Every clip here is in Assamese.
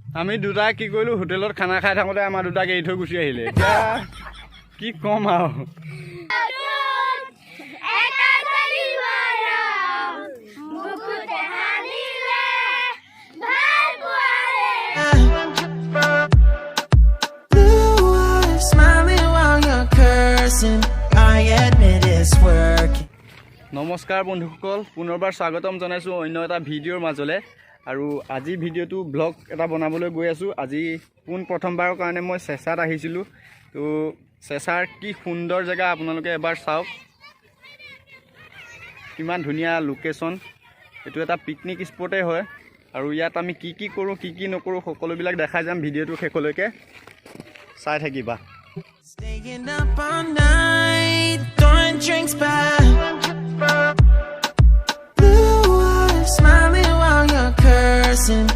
আমি দুটা কি কৰিলো হোটেলত খানা খাই থাকোঁতে আমাৰ দুটাকে এৰি থৈ গুচি আহিলে এতিয়া কি ক'ম আৰু নমস্কাৰ বন্ধুসকল পুনৰবাৰ স্বাগতম জনাইছোঁ অন্য এটা ভিডিঅ'ৰ মাজলৈ আৰু আজি ভিডিঅ'টো ব্লগ এটা বনাবলৈ গৈ আছোঁ আজি পোন প্ৰথমবাৰৰ কাৰণে মই চেঁচাত আহিছিলোঁ তো চেঁচাৰ কি সুন্দৰ জেগা আপোনালোকে এবাৰ চাওক কিমান ধুনীয়া লোকেশ্যন এইটো এটা পিকনিক স্পটেই হয় আৰু ইয়াত আমি কি কি কৰোঁ কি কি নকৰোঁ সকলোবিলাক দেখাই যাম ভিডিঅ'টো শেষলৈকে চাই থাকিবা Staying up all night, throwing drinks back. Blue eyes smiling while you're cursing.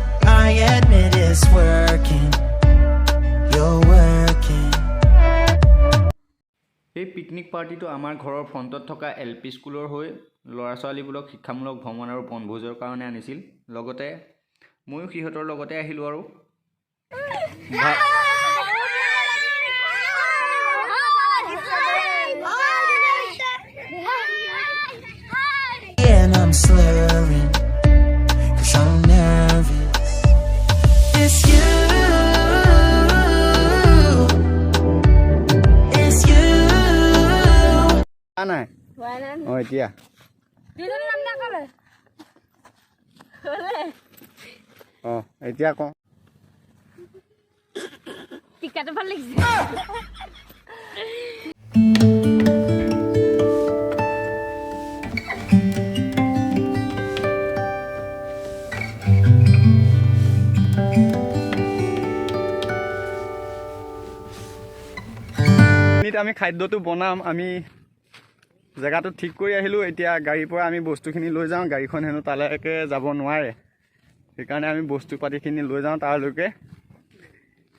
I admit it's working. You're working. এই পিকনিক পাৰ্টিটো আমাৰ ঘৰৰ ফ্ৰণ্টত থকা LP স্কুলৰ হৈ ল'ৰা ছোৱালীবোৰক শিক্ষামূলক ভ্ৰমণ আৰু বনভোজৰ কাৰণে আনিছিল লগতে ময়ো সিহঁতৰ লগতে আহিলোঁ আৰু And I'm slurring, 'cause I'm nervous. It's you. It's you. নাই অঁ এতিয়া অঁ এতিয়া কওঁ টিকাটো ভাল লাগিছে আমি খাদ্যটো বনাম আমি জেগাটো ঠিক কৰি আহিলোঁ এতিয়া গাড়ীৰ পৰা আমি বস্তুখিনি লৈ যাওঁ গাড়ীখন হেনো তালৈকে যাব নোৱাৰে সেইকাৰণে আমি বস্তু পাতিখিনি লৈ যাওঁ তাৰলৈকে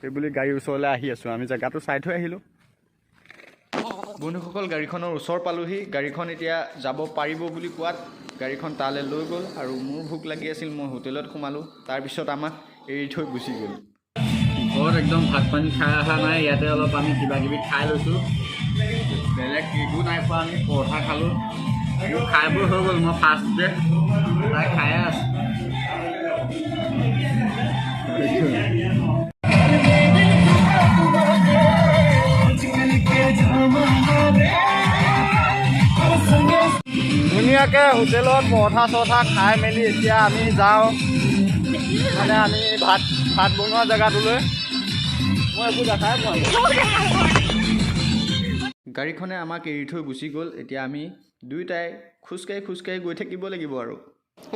সেইবুলি গাড়ীৰ ওচৰলৈ আহি আছোঁ আমি জেগাটো চাই থৈ আহিলোঁ বন্ধুসকল গাড়ীখনৰ ওচৰ পালোহি গাড়ীখন এতিয়া যাব পাৰিব বুলি কোৱাত গাড়ীখন তালৈ লৈ গ'ল আৰু মোৰ ভোক লাগি আছিল মই হোটেলত সোমালোঁ তাৰপিছত আমাক এৰি থৈ গুচি গ'ল ঘৰত একদম ভাত পানী খাই অহা নাই ইয়াতে অলপ আমি কিবা কিবি খাই লৈছোঁ বেলেগ একো নাই খোৱা আমি পৰঠা খালোঁ আৰু খাইবোৰ হৈ গ'ল মই ফাৰ্ষ্ট ডে তাই খায়ে আছোঁ ধুনীয়াকৈ হোটেলত পৰঠা চৰঠা খাই মেলি এতিয়া আমি যাওঁ মানে আমি ভাত বনোৱা জেগাটোলৈ মই একো দেখাই পোৱা নাই গাড়ীখনে আমাক এৰি থৈ গুচি গ'ল এতিয়া আমি দুয়োটাই খোজকাঢ়ি গৈ থাকিব লাগিব আৰু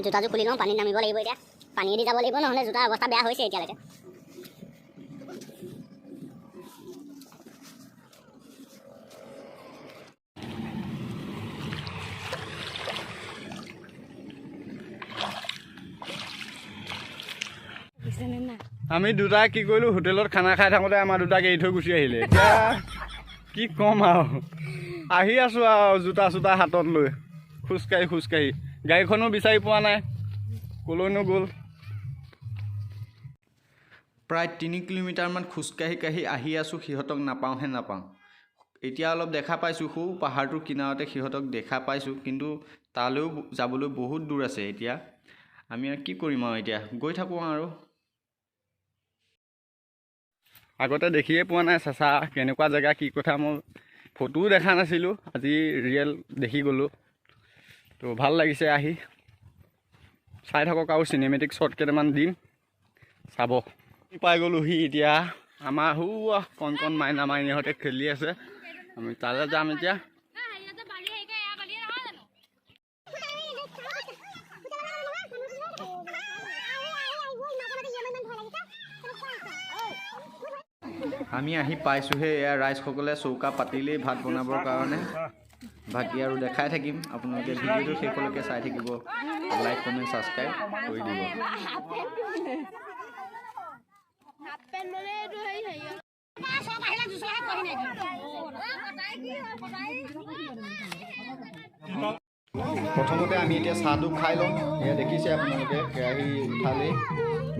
জোতাযোৰ খুলি লওঁ পানীত নামিব লাগিব এতিয়া পানী দি যাব লাগিব নহ'লে জোতাৰ অৱস্থা বেয়া হৈছে এতিয়ালৈকে আমি দুটাই কি কৰিলোঁ হোটেলত খানা খাই থাকোঁতে আমাৰ দুটাকে এৰি থৈ গুচি আহিলে এতিয়া কি ক'ম আৰু আহি আছোঁ আৰু জোতা চোতা হাতত লৈ খোজকাঢ়ি গাড়ীখনো বিচাৰি পোৱা নাই ক'লৈনো গ'ল প্ৰায় 3 কিলোমিটাৰমান খোজকাঢ়ি আহি আছোঁ সিহঁতক নাপাওঁ এতিয়া অলপ দেখা পাইছোঁ সৌ পাহাৰটোৰ কিনাৰতে সিহঁতক দেখা পাইছোঁ কিন্তু তালৈও যাবলৈ বহুত দূৰ আছে এতিয়া আমি কি কৰিম আৰু এতিয়া গৈ থাকোঁ আৰু আগতে দেখিয়ে পোৱা নাই চেঁচা কেনেকুৱা জেগা কি কথা মই ফটোও দেখা নাছিলোঁ আজি ৰিয়েল দেখি গ'লোঁ তো ভাল লাগিছে আহি চাই থাকক আৰু চিনেমেটিক শ্বট কেইটামান দিম চাব পাই গ'লোহি এতিয়া আমাৰ কণ মাইনাহঁতে খেলি আছে আমি তালৈ যাম এতিয়া আমি আহি পাইছোঁহে এয়া ৰাইজসকলে চৌকা পাতিলেই ভাত বনাবৰ কাৰণে বাকী আৰু দেখাই থাকিম আপোনালোকে ভিডিঅ'টো শেষলৈকে চাই থাকিব লাইক কমেণ্ট ছাবস্ক্ৰাইব কৰি দিব প্ৰথমতে আমি এতিয়া চাহটো খাই লওঁ এয়া দেখিছে আপোনালোকে কেৰাহী উঠালেই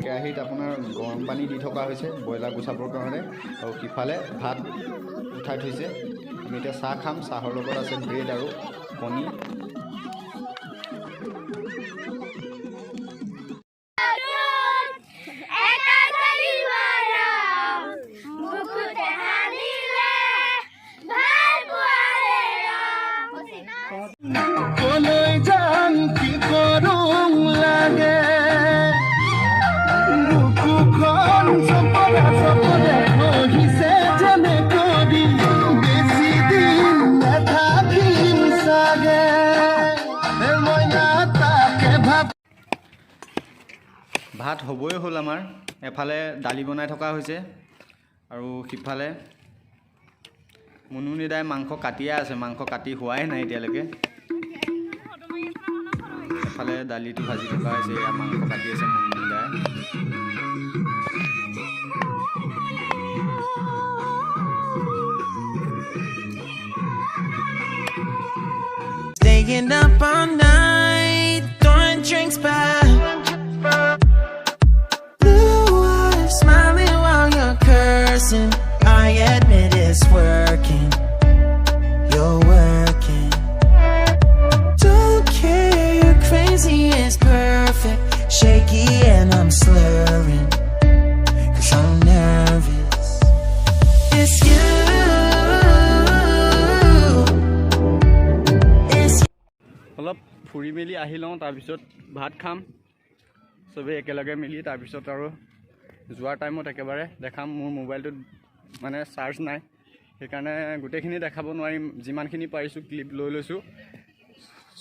কেৰাহীত আপোনাৰ গৰম পানী দি থকা হৈছে ব্ৰইলাৰ গুচাবৰ কাৰণে আৰু সিফালে ভাত উঠাই থৈছে আমি এতিয়া চাহ খাম চাহৰ লগত আছে ব্ৰেড আৰু কণী ভাত হ'বই হ'ল আমাৰ এফালে দালি বনাই থকা হৈছে আৰু সিফালে মুনুনিদাই মাংস কাটিয়ে আছে মাংস কাটি হোৱাই নাই এতিয়ালৈকে এফালে দালিটো ভাজি থকা হৈছে এয়া মাংস কাটি আছে মুনুনিদাই Staying up all night, throwing drinks back. Blue eyes smiling while you're cursing. I admit it's working. You're working. Don't care, you're crazy, it's perfect. Shaky and I'm slurring. 'Cause I'm nervous. It's you. অলপ ফুৰি মেলি আহি লওঁ তাৰপিছত ভাত খাম চবেই একেলগে মিলি তাৰপিছত আৰু যোৱাৰ টাইমত একেবাৰে দেখাম মোৰ মোবাইলটোত মানে চাৰ্জ নাই সেইকাৰণে গোটেইখিনি দেখাব নোৱাৰিম যিমানখিনি পাৰিছোঁ ক্লিপ লৈ লৈছোঁ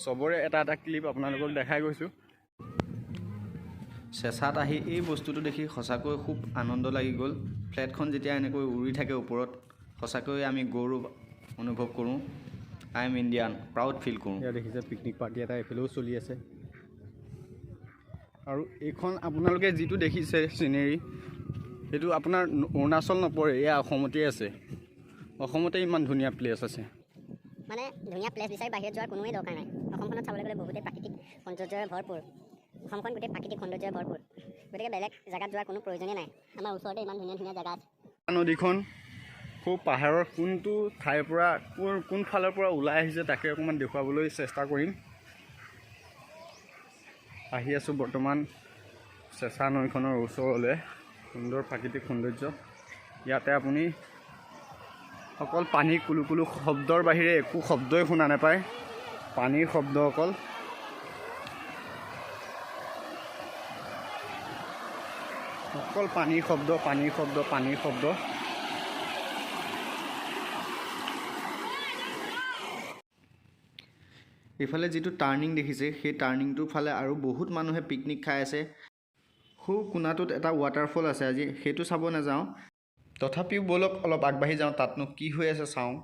চবৰে এটা এটা ক্লিপ আপোনালোকক দেখাই গৈছোঁ চেঁচাত আহি এই বস্তুটো দেখি সঁচাকৈ খুব আনন্দ লাগি গ'ল ফ্লেটখন যেতিয়া এনেকৈ উৰি থাকে ওপৰত সঁচাকৈ আমি গৌৰৱ অনুভৱ কৰোঁ I am Indian proud feel কৰোঁ ইয়াত দেখিছে পিকনিক পাৰ্টি এটা এইফালেও চলি আছে আৰু এইখন আপোনালোকে যিটো দেখিছে চিনেৰী সেইটো আপোনাৰ অৰুণাচল নপৰে এয়া অসমতেই আছে অসমতে ইমান ধুনীয়া প্লেচ আছে মানে ধুনীয়া প্লেচ বিচাৰি বাহিৰত যোৱাৰ কোনোৱেই দৰকাৰ নাই অসমখনত চাবলৈ গ'লে বহুতেই প্ৰাকৃতিক সৌন্দৰ্যৰে ভৰপূৰ অসমখন গোটেই প্ৰাকৃতিক সৌন্দৰ্যৰে ভৰপূৰ গতিকে বেলেগ জেগাত যোৱাৰ কোনো প্ৰয়োজনেই নাই আমাৰ ওচৰতে ইমান ধুনীয়া ধুনীয়া জেগা আছে নদীখন খুব পাহাৰৰ কোনটো ঠাইৰ পৰা কোন ফালৰ পৰা ওলাই আহিছে তাকে অকণমান দেখুৱাবলৈ চেষ্টা কৰিম আহি আছোঁ বৰ্তমান চেঁচা নৈখনৰ ওচৰলৈ সুন্দৰ প্ৰাকৃতিক সৌন্দৰ্য ইয়াতে আপুনি অকল পানীৰ কুলু কুলু শব্দৰ বাহিৰে একো শব্দই শুনা নাপায় পানীৰ শব্দ অকল পানীৰ শব্দ পানীৰ শব্দ পানীৰ শব্দ এইফালে যিটো টাৰ্ণিং দেখিছে সেই টাৰ্ণিংটোৰ ফালে আৰু বহুত মানুহে পিকনিক খাই আছে সৌ কোণাটোত এটা ৱাটাৰফল আছে আজি সেইটো চাব নাযাওঁ তথাপিও ব'লক অলপ আগবাঢ়ি যাওঁ তাতনো কি হৈ আছে চাওঁ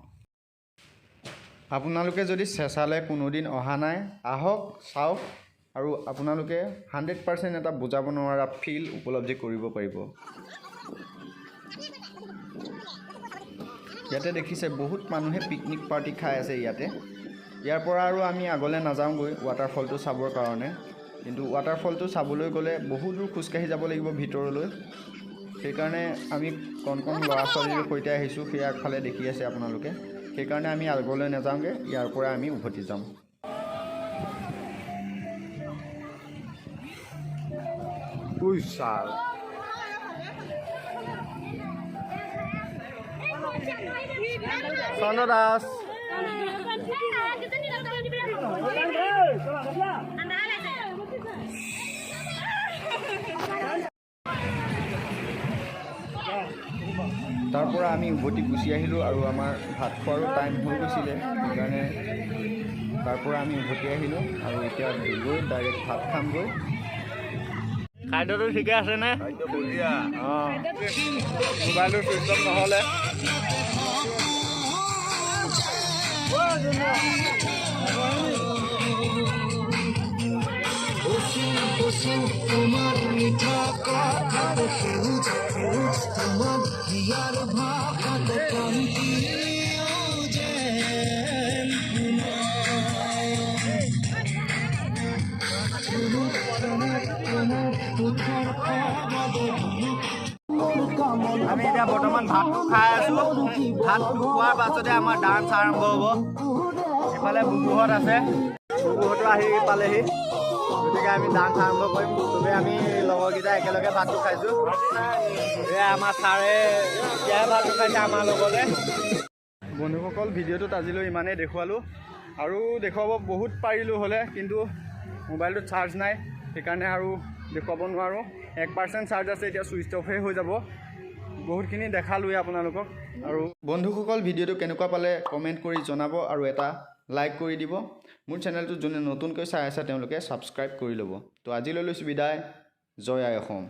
আপোনালোকে যদি চেঁচালৈ কোনোদিন অহা নাই আহক চাওক আৰু আপোনালোকে 100% এটা বুজাব নোৱাৰা ফিল উপলব্ধি কৰিব পাৰিব ইয়াতে দেখিছে বহুত মানুহে পিকনিক পাৰ্টি খাই আছে ইয়াৰ পৰা আৰু আমি আগলৈ নাযাওঁগৈ ৱাটাৰফলটো চাবৰ কাৰণে কিন্তু ৱাটাৰফলটো চাবলৈ গ'লে বহু দূৰ খোজকাঢ়ি যাব লাগিব ভিতৰলৈ সেইকাৰণে আমি কণ কণ ল'ৰা ছোৱালীৰ সৈতে আহিছোঁ সেই আগফালে দেখি আছে আপোনালোকে সেইকাৰণে আমি আগলৈ নাযাওঁগৈ ইয়াৰ পৰা আমি উভতি যাম চন্দ্ৰ দাস তাৰ পৰা আমি উভতি গুচি আহিলোঁ আৰু আমাৰ ভাত খোৱাৰো টাইম হৈ গৈছিলে সেইকাৰণে তাৰ পৰা আমি উভতি আহিলোঁ আৰু এতিয়া গৈ ডাইৰেক্ট ভাত খামগৈ খাদ্যটো ঠিকে আছেনে অঁ মোবাইলটো চুইচ অফ নহ'লে তোমার মিঠা কথার সূচ তোমার দিয়ার ভাত কান্তি তোমার আমি এতিয়া বৰ্তমান ভাতটো খাই আছোঁ। ভাতটো খোৱাৰ পাছতে আমাৰ ডান্স আৰম্ভ হ'ব। ইফালে বুবুহঁত আছে, বুবুহঁতো আহি পালেহি, গতিকে আমি ডান্স আৰম্ভ কৰিম। চবেই আমি লগৰকেইটা একেলগে ভাতটো খাইছোঁ। এয়া আমাৰ ছাৰে এতিয়াহে ভাতটো খাইছে আমাৰ লগতে। বন্ধুসকল, ভিডিঅ'টোত আজিলৈ ইমানেই দেখুৱালোঁ, আৰু দেখুৱাব বহুত পাৰিলোঁ হ'লে, কিন্তু মোবাইলটোত চাৰ্জ নাই, সেইকাৰণে আৰু দেখুৱাব নোৱাৰোঁ। 1% চাৰ্জ আছে, এতিয়া ছুইচ অফহে হৈ যাব। বহুতখিনি দেখালোঁৱে আপোনালোকক। আৰু বন্ধুসকল, ভিডিঅ'টো কেনেকুৱা পালে কমেণ্ট কৰি জনাব, আৰু এটা লাইক কৰি দিব। মোৰ চেনেলটো যোনে নতুনকৈ চাই আছে তেওঁলোকে ছাবস্ক্ৰাইব কৰি ল'ব। তো আজিলৈ লৈছোঁ বিদায়। জয় আই অসম।